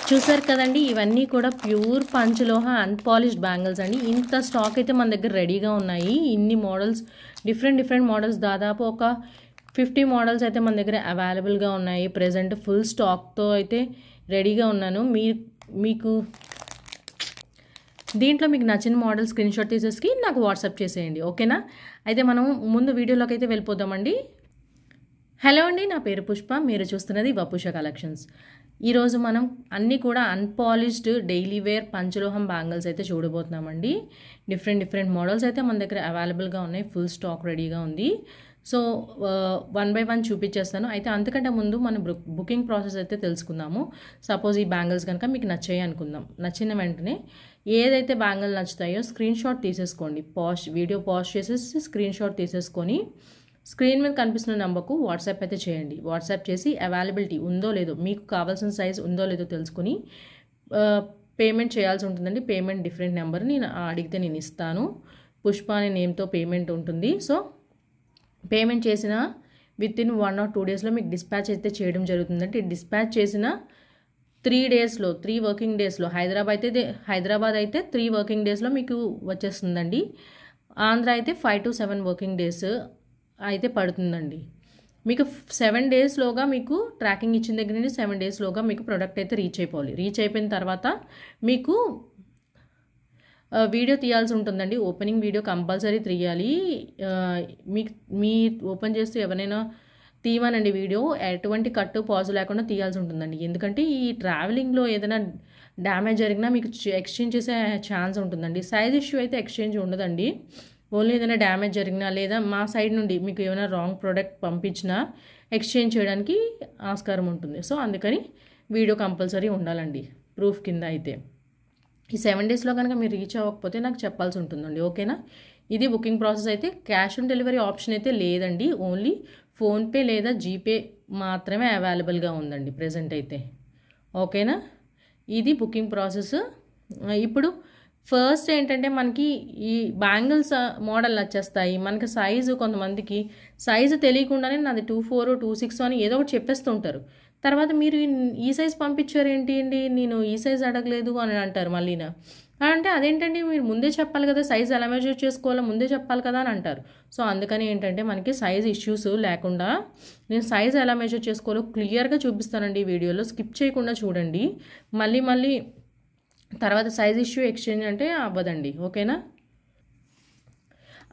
చూసారు కదండి, ఇవన్నీ కూడా ప్యూర్ పంచలోహ అన్పాలిష్డ్ బ్యాంగిల్స్ అండి. ఇంత స్టాక్ అయితే మన దగ్గర రెడీగా ఉన్నాయి. ఇన్ని మోడల్స్, డిఫరెంట్ మోడల్స్, దాదాపు ఒక 50 మోడల్స్ అయితే మన దగ్గర అవైలబుల్గా ఉన్నాయి. ప్రెజెంట్ ఫుల్ స్టాక్తో అయితే రెడీగా ఉన్నాను. మీకు దీంట్లో మీకు నచ్చిన మోడల్ స్క్రీన్ షాట్ తీసేసి నాకు వాట్సాప్ చేసేయండి, ఓకేనా? అయితే మనం ముందు వీడియోలోకి అయితే వెళ్ళిపోదామండి. హలో అండి, నా పేరు పుష్ప, మీరు చూస్తున్నది వపుష కలెక్షన్స్. ఈరోజు మనం అన్నీ కూడా అన్పాలిష్డ్ డైలీ వేర్ పంచలోహం బ్యాంగిల్స్ అయితే చూడబోతున్నామండి. డిఫరెంట్ మోడల్స్ అయితే మన దగ్గర అవైలబుల్గా ఉన్నాయి. ఫుల్ స్టాక్ రెడీగా ఉంది. సో 1 by 1 చూపించేస్తాను. అయితే అంతకంటే ముందు మనం బుకింగ్ ప్రాసెస్ అయితే తెలుసుకుందాము. సపోజ్ ఈ బ్యాంగిల్స్ కనుక మీకు నచ్చాయి అనుకుందాం. నచ్చిన వెంటనే ఏదైతే బ్యాంగిల్ నచ్చుతాయో స్క్రీన్ షాట్ తీసేసుకోండి. వీడియో పాజ్ చేసేసి స్క్రీన్ షాట్ తీసేసుకొని స్క్రీన్ మీద కనిపిస్తున్న నెంబర్కు వాట్సాప్ అయితే చేయండి. వాట్సాప్ చేసి అవైలబిలిటీ ఉందో లేదో, మీకు కావాల్సిన సైజ్ ఉందో లేదో తెలుసుకుని పేమెంట్ చేయాల్సి ఉంటుందండి. పేమెంట్ డిఫరెంట్ నెంబర్ నేను అడిగితే నేను ఇస్తాను. పుష్ప అనే నేమ్తో పేమెంట్ ఉంటుంది. సో పేమెంట్ చేసిన వితిన్ 1 or 2 డేస్లో మీకు డిస్పాచ్ అయితే చేయడం జరుగుతుందంటే డిస్పాచ్ చేసిన 3 డేస్లో, 3 వర్కింగ్ డేస్లో, హైదరాబాద్ అయితే 3 వర్కింగ్ డేస్లో మీకు వచ్చేస్తుందండి. ఆంధ్ర అయితే 5 to 7 వర్కింగ్ డేస్ అయితే పడుతుందండి. మీకు 7 డేస్లోగా మీకు ట్రాకింగ్ ఇచ్చిన దగ్గర నుండి 7 డేస్లోగా మీకు ప్రోడక్ట్ అయితే రీచ్ అయిపోవాలి. రీచ్ అయిపోయిన తర్వాత మీకు వీడియో తీయాల్సి ఉంటుందండి. ఓపెనింగ్ వీడియో కంపల్సరీ తీయాలి. మీ ఓపెన్ చేస్తే ఎవరైనా తీయమనండి వీడియో. ఎటువంటి కట్టు పాజు లేకుండా తీయాల్సి ఉంటుందండి. ఎందుకంటే ఈ ట్రావెలింగ్లో ఏదైనా డ్యామేజ్ జరిగినా మీకు ఎక్స్చేంజ్ చేసే ఛాన్స్ ఉంటుందండి. సైజ్ ఇష్యూ అయితే ఎక్స్చేంజ్ ఉండదండి. ఓన్లీ ఏదైనా డ్యామేజ్ జరిగినా లేదా మా సైడ్ నుండి మీకు ఏమైనా రాంగ్ ప్రోడక్ట్ పంపించినా ఎక్స్చేంజ్ చేయడానికి ఆస్కారం ఉంటుంది. సో అందుకని వీడియో కంపల్సరీ ఉండాలండి ప్రూఫ్ కింద. అయితే ఈ 7 డేస్లో కనుక మీరు రీచ్ అవ్వకపోతే నాకు చెప్పాల్సి ఉంటుందండి, ఓకేనా? ఇది బుకింగ్ ప్రాసెస్. అయితే క్యాష్ ఆన్ డెలివరీ ఆప్షన్ అయితే లేదండి. ఓన్లీ ఫోన్పే లేదా జీపే మాత్రమే అవైలబుల్గా ఉందండి ప్రెజెంట్ అయితే, ఓకేనా? ఇది బుకింగ్ ప్రాసెస్. ఇప్పుడు ఫస్ట్ ఏంటంటే మనకి ఈ బ్యాంగిల్స్ మోడల్ నచ్చేస్తాయి. మనకి సైజు, కొంతమందికి సైజు తెలియకుండానే నాది 24, 26 అని ఏదో ఒకటి చెప్పేస్తుంటారు. తర్వాత మీరు ఈ సైజ్ పంపించారు ఏంటి అండి, నేను ఈ సైజ్ అడగలేదు అని అంటారు మళ్ళీనా. అంటే అదేంటండి, మీరు ముందే చెప్పాలి కదా, సైజ్ ఎలా మెజర్ చేసుకోవాలో ముందే చెప్పాలి కదా అని అంటారు. సో అందుకని ఏంటంటే మనకి సైజ్ ఇష్యూస్ లేకుండా నేను సైజ్ ఎలా మెజర్ చేసుకోవాలో క్లియర్గా చూపిస్తానండి ఈ వీడియోలో. స్కిప్ చేయకుండా చూడండి. మళ్ళీ తర్వాత సైజ్ ఇష్యూ ఎక్స్చేంజ్ అంటే అవ్వదండి, ఓకేనా?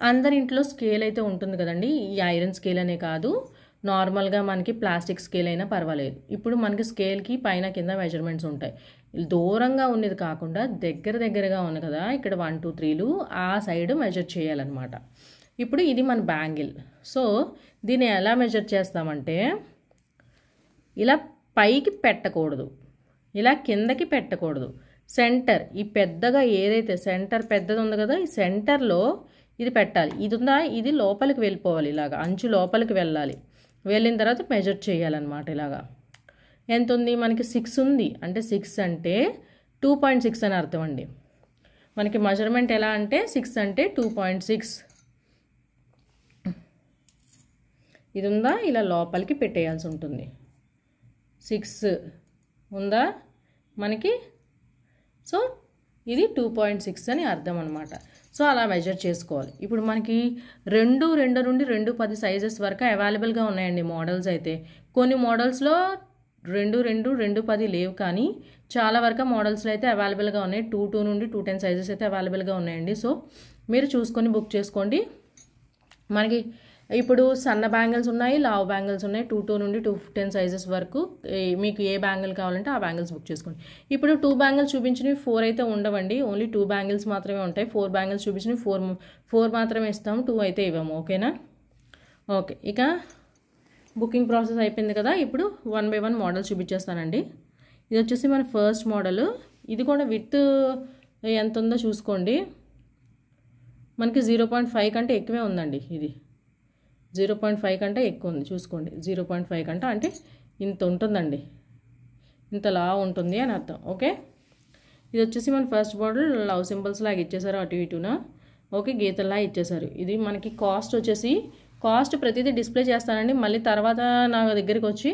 అందరి ఇంట్లో స్కేల్ అయితే ఉంటుంది కదండి. ఈ ఐరన్ స్కేల్ అనే కాదు, నార్మల్గా మనకి ప్లాస్టిక్ స్కేల్ అయినా పర్వాలేదు. ఇప్పుడు మనకి స్కేల్కి పైన కింద మెజర్మెంట్స్ ఉంటాయి. దూరంగా ఉన్నది కాకుండా దగ్గరగా ఉంది కదా, ఇక్కడ 1, 2, 3లు ఆ సైడ్ మెజర్ చేయాలన్నమాట. ఇప్పుడు ఇది మన బ్యాంగిల్. సో దీన్ని ఎలా మెజర్ చేస్తామంటే, ఇలా పైకి పెట్టకూడదు, ఇలా కిందకి పెట్టకూడదు. సెంటర్, ఈ పెద్దగా ఏదైతే సెంటర్ పెద్దది ఉంది కదా, ఈ సెంటర్లో ఇది పెట్టాలి. ఇది ఉందా, ఇది లోపలికి వెళ్ళిపోవాలి. ఇలాగా అంచు లోపలికి వెళ్ళాలి. వెళ్ళిన తర్వాత మెజర్ చేయాలన్నమాట. ఇలాగా ఎంత ఉంది మనకి, 6 ఉంది. అంటే 6 అంటే 2.6 అని అర్థం అండి. మనకి మెజర్మెంట్ ఎలా అంటే 6 అంటే 2.6. ఇది ఉందా, ఇలా లోపలికి పెట్టేయాల్సి ఉంటుంది. 6 ఉందా మనకి, సో ఇది 2.6 అని అర్థం అనమాట. సో అలా మెజర్ చేసుకోవాలి. ఇప్పుడు మనకి 2 నుండి 2.10 సైజెస్ వరకు అవైలబుల్గా ఉన్నాయండి మోడల్స్ అయితే. కొన్ని మోడల్స్లో 2.10 లేవు, కానీ చాలా వరకు మోడల్స్లో అయితే అవైలబుల్గా ఉన్నాయి. 2 నుండి 2.10 సైజెస్ అయితే అవైలబుల్గా ఉన్నాయండి. సో మీరు చూసుకొని బుక్ చేసుకోండి. మనకి ఇప్పుడు సన్న బ్యాంగిల్స్ ఉన్నాయి, లావ్ బ్యాంగిల్స్ ఉన్నాయి. 2 నుండి 2.10 సైజెస్ వరకు మీకు ఏ బ్యాంగిల్ కావాలంటే ఆ బ్యాంగిల్స్ బుక్ చేసుకోండి. ఇప్పుడు 2 బ్యాంగిల్స్ చూపించినవి 4 అయితే ఉండవండి. ఓన్లీ 2 బ్యాంగిల్స్ మాత్రమే ఉంటాయి. 4 బ్యాంగిల్స్ చూపించినవి 4 మాత్రమే ఇస్తాము, 2 అయితే ఇవ్వము, ఓకేనా? ఓకే, ఇక బుకింగ్ ప్రాసెస్ అయిపోయింది కదా. ఇప్పుడు 1 by 1 మోడల్ చూపించేస్తానండి. ఇది వచ్చేసి మన ఫస్ట్ మోడల్. ఇది కూడా విత్ ఎంత ఉందో చూసుకోండి. మనకి 0.5 కంటే ఎక్కువే ఉందండి. ఇది 0.5 కంటే ఎక్కువ ఉంది, చూసుకోండి. 0.5 కంటే అంటే ఇంత ఉంటుందండి, ఇంతలా ఉంటుంది అని అర్థం, ఓకే? ఇది వచ్చేసి మన ఫస్ట్ మోడల్. లవ్ సింబల్స్ లాగా ఇచ్చేసారు అటు ఇటున, ఓకే, గీతల్లా ఇచ్చేసారు. ఇది మనకి కాస్ట్ వచ్చేసి, కాస్ట్ ప్రతిదీ డిస్ప్లే చేస్తానండి. మళ్ళీ తర్వాత నా దగ్గరికి వచ్చి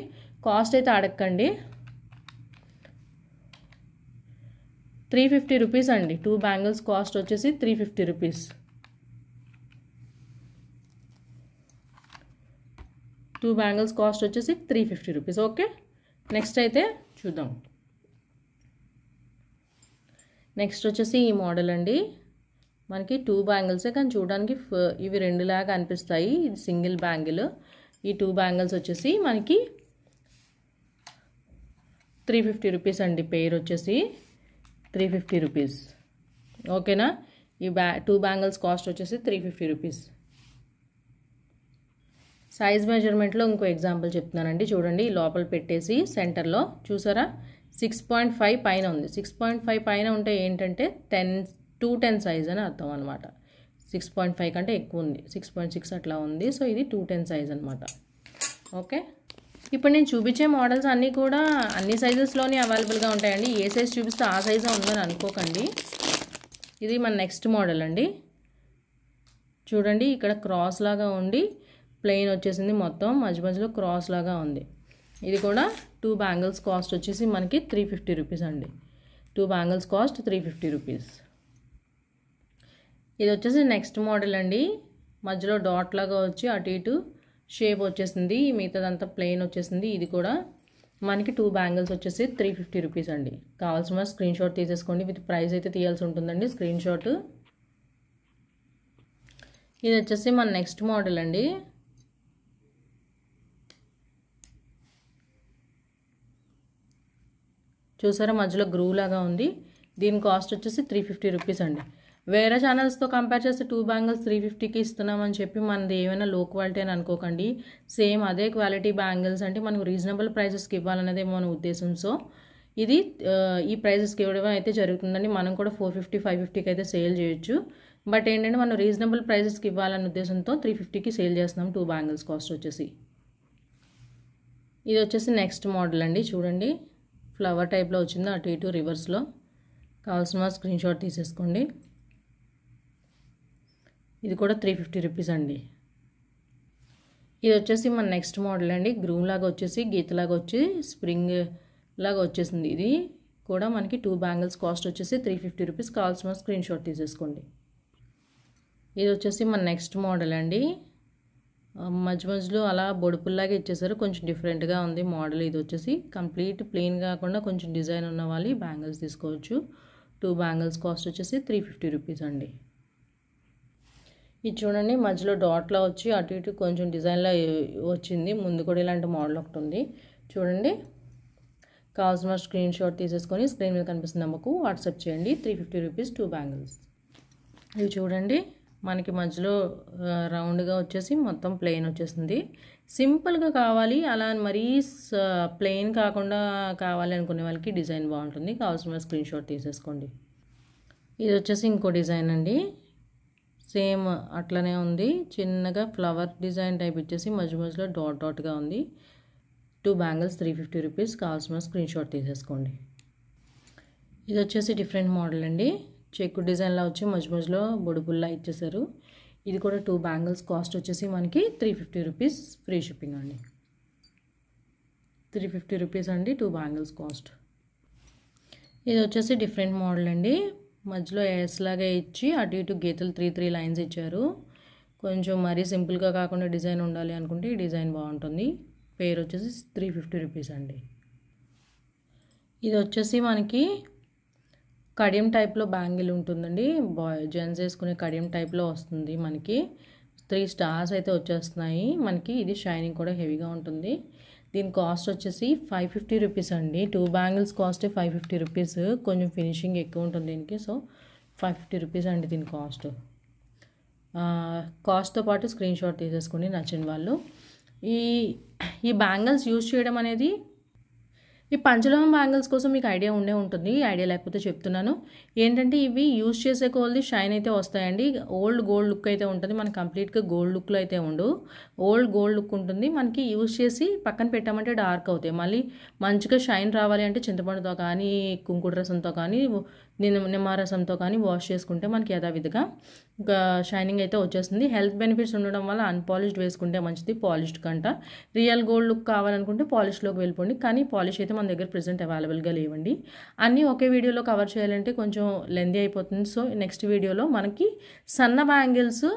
కాస్ట్ అయితే అడగండి. 350 రూపీస్ అండి. 2 బ్యాంగిల్స్ కాస్ట్ వచ్చేసి 350 రూపీస్. 2 బ్యాంగిల్స్ కాస్ట్ వచ్చేసి 350 రూపీస్. ఓకే, నెక్స్ట్ అయితే చూద్దాం. నెక్స్ట్ వచ్చేసి ఈ మోడల్ అండి. మనకి 2 బ్యాంగిల్సే కానీ చూడడానికి ఇవి 2 లాగా అనిపిస్తాయి. ఇది సింగిల్ బ్యాంగిల్. ఈ 2 బ్యాంగిల్స్ వచ్చేసి మనకి 350 రూపీస్ అండి. పెయిర్ వచ్చేసి 350 రూపీస్. ఓకేనా, ఈ 2 బ్యాంగిల్స్ కాస్ట్ వచ్చేసి 350 రూపీస్. సైజ్ మెజర్మెంట్లో ఇంకో ఎగ్జాంపుల్ చెప్తున్నానండి. చూడండి, లోపల పెట్టేసి సెంటర్లో చూసారా 6.5 పైన ఉంది. 6.5 పైన ఉంటే ఏంటంటే 210 సైజ్ అని అర్థం అనమాట. 6.5 కంటే ఎక్కువ ఉంది, 6.6 అట్లా ఉంది. సో ఇది 210 సైజ్ అనమాట. ఓకే, ఇప్పుడు నేను చూపించే మోడల్స్ అన్నీ కూడా అన్ని సైజెస్లోనే అవైలబుల్గా ఉంటాయండి. ఏ సైజ్ చూపిస్తే ఆ సైజే ఉందని అనుకోకండి. ఇది మన నెక్స్ట్ మోడల్ అండి. చూడండి, ఇక్కడ క్రాస్ లాగా ఉండి ప్లెయిన్ వచ్చేసింది, మొత్తం మధ్య మధ్యలో క్రాస్ లాగా ఉంది. ఇది కూడా 2 బ్యాంగిల్స్ కాస్ట్ వచ్చేసి మనకి 350 రూపీస్ అండి. 2 బ్యాంగిల్స్ కాస్ట్ 350 రూపీస్. ఇది వచ్చేసి నెక్స్ట్ మోడల్ అండి. మధ్యలో డాట్ లాగా వచ్చి అటు ఇటు షేప్ వచ్చేసింది, మిగతాదంతా ప్లెయిన్ వచ్చేసింది. ఇది కూడా మనకి 2 బ్యాంగిల్స్ వచ్చేసి 350 రూపీస్ అండి. కావాల్సిన స్క్రీన్ షాట్ తీసేసుకోండి. విత్ ప్రైస్ అయితే తీయాల్సి ఉంటుందండి స్క్రీన్ షాట్. ఇది వచ్చేసి మన నెక్స్ట్ మోడల్ అండి. చూసారా, మధ్యలో గ్రూ లాగా ఉంది. దీని కాస్ట్ వచ్చేసి 350 రూపీస్ అండి. వేరే ఛానల్స్తో కంపేర్ చేస్తే 2 బ్యాంగిల్స్ 350కి ఇస్తున్నామని చెప్పి మనది ఏమైనా లో క్వాలిటీ అని అనుకోకండి. సేమ్ అదే క్వాలిటీ బ్యాంగిల్స్ అంటే మనకు రీజనబుల్ ప్రైజెస్కి ఇవ్వాలనేదే మన ఉద్దేశం. సో ఇది ఈ ప్రైజెస్కి ఇవ్వడం అయితే జరుగుతుందండి. మనం కూడా 450 550కి అయితే సేల్ చేయొచ్చు. బట్ ఏంటంటే మనం రీజనబుల్ ప్రైజెస్కి ఇవ్వాలనే ఉద్దేశంతో 350కి సేల్ చేస్తున్నాం 2 బ్యాంగిల్స్ కాస్ట్ వచ్చేసి. ఇది వచ్చేసి నెక్స్ట్ మోడల్ అండి. చూడండి, ఫ్లవర్ టైప్లో వచ్చింది, అటు ఇటు రివర్స్లో. కావాల్సిన స్క్రీన్ షాట్ తీసేసుకోండి. ఇది కూడా 350 రూపీస్ అండి. ఇది వచ్చేసి మన నెక్స్ట్ మోడల్ అండి. గ్రూమ్ లాగా వచ్చేసి గీతలాగా వచ్చి స్ప్రింగ్ లాగా వచ్చేసింది. ఇది కూడా మనకి 2 బ్యాంగిల్స్ కాస్ట్ వచ్చేసి 350 రూపీస్. కావాల్సిన స్క్రీన్ షాట్ తీసేసుకోండి. ఇది వచ్చేసి మన నెక్స్ట్ మోడల్ అండి. మధ్య మధ్యలో అలా బొడుపుల్లాగా ఇచ్చేసారు, కొంచెం డిఫరెంట్గా ఉంది మోడల్. ఇది వచ్చేసి కంప్లీట్ ప్లెయిన్ కాకుండా కొంచెం డిజైన్ ఉన్న వాళ్ళు బ్యాంగిల్స్ తీసుకోవచ్చు. 2 బ్యాంగిల్స్ కాస్ట్ వచ్చేసి 350 రూపీస్ అండి. ఇది చూడండి, మధ్యలో డాట్లా వచ్చి అటు ఇటు కొంచెం డిజైన్లా వచ్చింది. ముందు కూడా ఇలాంటి మోడల్ ఒకటి ఉంది. చూడండి, కావాల్సిన స్క్రీన్ షాట్ తీసేసుకొని స్క్రీన్ మీద కనిపిస్తున్న నెంబర్కు వాట్సాప్ చేయండి. 350 రూపీస్ 2 బ్యాంగిల్స్. ఇవి చూడండి, మనకి మధ్యలో రౌండ్గా వచ్చేసి మొత్తం ప్లెయిన్ వచ్చేసింది. సింపుల్గా కావాలి అలా మరీ ప్లెయిన్ కాకుండా కావాలి అనుకునే వాళ్ళకి డిజైన్ బాగుంటుంది. కావాల్సిన స్క్రీన్ షాట్ తీసేసుకోండి. ఇది వచ్చేసి ఇంకో డిజైన్ అండి. సేమ్ అట్లనే ఉంది, చిన్నగా ఫ్లవర్ డిజైన్ టైప్ ఇచ్చేసి మధ్య మధ్యలో డాట్ డాట్గా ఉంది. 2 బ్యాంగిల్స్ 350 రూపీస్. కావాల్సిన స్క్రీన్ షాట్ తీసేసుకోండి. ఇది వచ్చేసి డిఫరెంట్ మోడల్ అండి. చెక్కు డిజైన్లా వచ్చి మధ్య మధ్యలో బొడుపుల్లా ఇచ్చేసారు. ఇది కూడా 2 బ్యాంగిల్స్ కాస్ట్ వచ్చేసి మనకి 350 రూపీస్. ఫ్రీ షిప్పింగ్ అండి. 350 రూపీస్ అండి 2 బ్యాంగిల్స్ కాస్ట్. ఇది వచ్చేసి డిఫరెంట్ మోడల్ అండి. మధ్యలో ఎస్ లాగా ఇచ్చి అటు ఇటు గీతలు 3 లైన్స్ ఇచ్చారు. కొంచెం మరీ సింపుల్గా కాకుండా డిజైన్ ఉండాలి అనుకుంటే ఈ డిజైన్ బాగుంటుంది. పేరు వచ్చేసి 350 రూపీస్ అండి. ఇది వచ్చేసి మనకి కడియం టైప్లో బ్యాంగిల్ ఉంటుందండి. జెంట్స్ వేసుకునే కడియం టైప్లో వస్తుంది. మనకి 3 స్టార్స్ అయితే వచ్చేస్తున్నాయి. మనకి ఇది షైనింగ్ కూడా హెవీగా ఉంటుంది. దీని కాస్ట్ వచ్చేసి 550 రూపీస్ అండి. 2 బ్యాంగిల్స్ కాస్టే 550 రూపీస్. కొంచెం ఫినిషింగ్ ఎక్కువ ఉంటుంది దీనికి. సో 550 రూపీస్ అండి దీని కాస్ట్. కాస్ట్తో పాటు స్క్రీన్ షాట్ తీసేసుకొని నచ్చిన వాళ్ళు. ఈ బ్యాంగిల్స్ యూజ్ చేయడం అనేది ఈ పంచలోహం బ్యాంగిల్స్ కోసం మీకు ఐడియా ఉండే ఉంటుంది. ఐడియా లేకపోతే చెప్తున్నాను. ఏంటంటే ఇవి యూజ్ చేసే కొలది షైన్ అయితే వస్తాయండి. ఓల్డ్ గోల్డ్ లుక్ అయితే ఉంటుంది. మనకి కంప్లీట్గా గోల్డ్ లుక్లో అయితే ఉండవు. ఓల్డ్ గోల్డ్ లుక్ ఉంటుంది. మనకి యూజ్ చేసి పక్కన పెట్టామంటే డార్క్ అవుతాయి. మళ్ళీ మంచిగా షైన్ రావాలి అంటే చింతపండుతో కానీ కుంకుడు రసంతో కానీ నిమ్మరసంతో కానీ వాష్ చేసుకుంటే మనకి యథావిధిగా షైనింగ్ అయితే వచ్చేస్తుంది. హెల్త్ బెనిఫిట్స్ ఉండడం వల్ల అన్పాలిష్డ్ వేసుకుంటే మంచిది పాలిష్డ్ కంట. రియల్ గోల్డ్ లుక్ కావాలనుకుంటే పాలిష్లోకి వెళ్ళిపోండి. కానీ పాలిష్ అయితే మన దగ్గర ప్రెజెంట్ అవైలబుల్గా లేవండి. అన్నీ ఒకే వీడియోలో కవర్ చేయాలంటే కొంచెం లెందీ అయిపోతుంది. సో నెక్స్ట్ వీడియోలో మనకి సన్న బ్యాంగిల్స్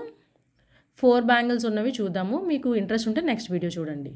4 బ్యాంగిల్స్ ఉన్నవి చూద్దాము. మీకు ఇంట్రెస్ట్ ఉంటే నెక్స్ట్ వీడియో చూడండి.